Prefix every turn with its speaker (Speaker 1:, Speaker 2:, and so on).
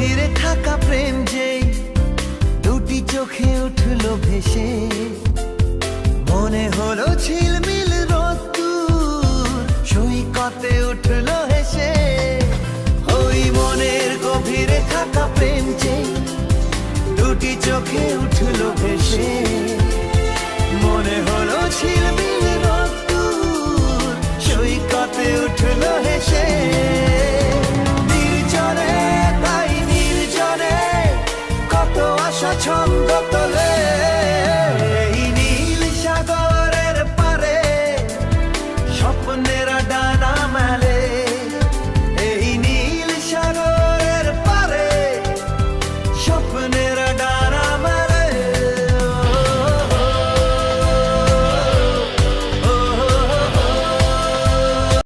Speaker 1: গভীরে থাকা প্রেম যেই দুটি চোখে উঠলো ভেসে, মনে হলো ঝিলমিল রোদ্দুর সৈকতে উঠলো হেসে। ওই মনের গভীরে থাকা প্রেম যেই দুটি চোখে উঠলো ভেসে।